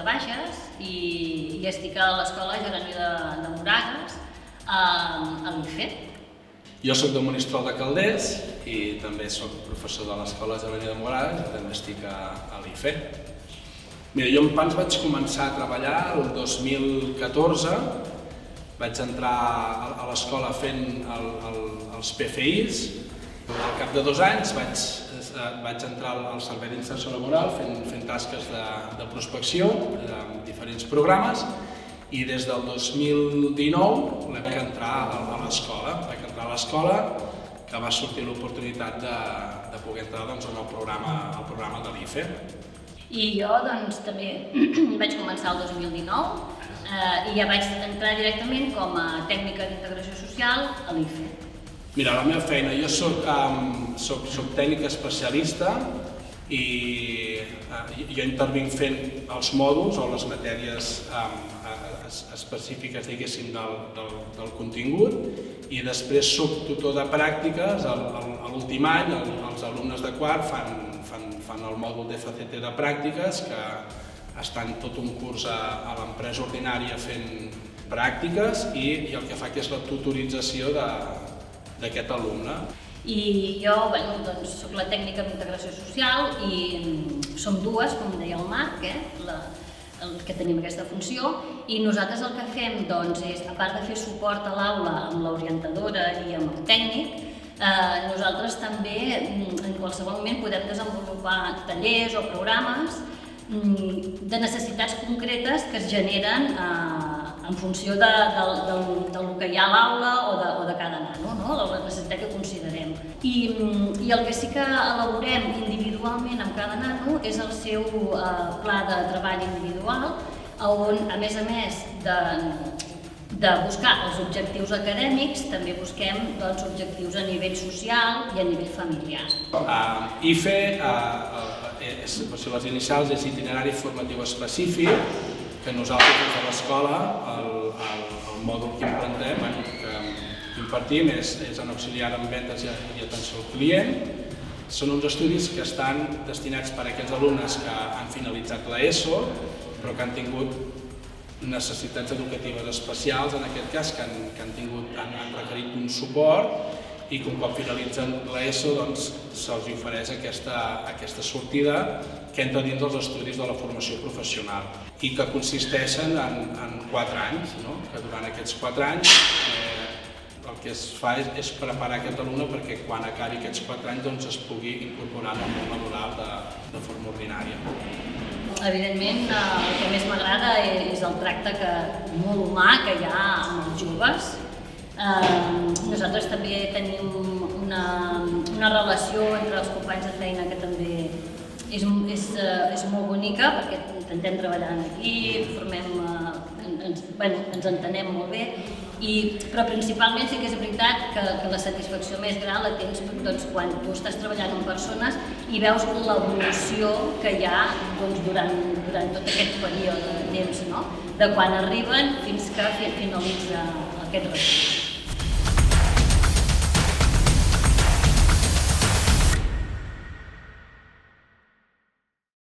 de Bages i estic a l'Escola Jeroni de Moragas, a l'IFE. Jo soc de Monistrol de Calders i també soc professor de l'Escola Jeroni de Moragas i també estic a l'IFE. Mira, jo amb Pans vaig començar a treballar el 2014, vaig entrar a l'escola fent els PFIs. Al cap de 2 anys vaig entrar al Servei d'Inserció Laboral fent tasques de prospecció en diferents programes i des del 2019 vaig entrar a l'escola. Vaig entrar a l'escola que va sortir l'oportunitat de poder entrar en el programa de l'IFE. I jo també vaig començar el 2019 i ja vaig entrar directament com a tècnica d'integració social a l'IFE. Mira, la meva feina, jo soc tècnic especialista i jo intervinc fent els mòduls o les matèries específiques, diguéssim, del contingut i després soc tutor de pràctiques. A l'últim any els alumnes de quart fan el mòdul d'FCT de pràctiques, que estan tot un curs a l'empresa ordinària fent pràctiques i el que fa que és la tutorització d'aquest alumne. I jo soc la tècnica d'integració social i som dues, com deia el Marc, que tenim aquesta funció, i nosaltres el que fem és, a part de fer suport a l'aula amb l'orientadora i amb el tècnic, nosaltres també en qualsevol moment podem desenvolupar tallers o programes de necessitats concretes que es generen en funció del que hi ha a l'aula o de cada nano, la necessitat que considerem. I el que sí que elaborem individualment amb cada nano és el seu pla de treball individual, on a més de buscar els objectius acadèmics, també busquem objectius a nivell social i a nivell familiar. IFE, les inicials és itinerari formatiu específic, que nosaltres des de l'escola, el mòdul que impartim és en auxiliar en vendes i atenció al client. Són uns estudis que estan destinats per a aquells alumnes que han finalitzat l'ESO, però que han tingut necessitats educatives especials, en aquest cas, que han requerit un suport i que un cop finalitzen l'ESO se'ls ofereix aquesta sortida que entra dins dels estudis de la formació professional i que consisteixen en 4 anys, que durant aquests 4 anys el que es fa és preparar aquest alumne perquè quan acabi aquests 4 anys es pugui incorporar al món laboral de forma ordinària. Evidentment, el que més m'agrada és el tracte molt humà que hi ha amb els joves. Nosaltres també tenim una relació entre els companys de feina que també és molt bonica perquè intentem treballar en equip, ens entenem molt bé, però principalment sí que és veritat que la satisfacció més gran la tens quan tu estàs treballant amb persones i veus l'evolució que hi ha durant tot aquest període de temps, de quan arriben fins que finalitza aquest recurs.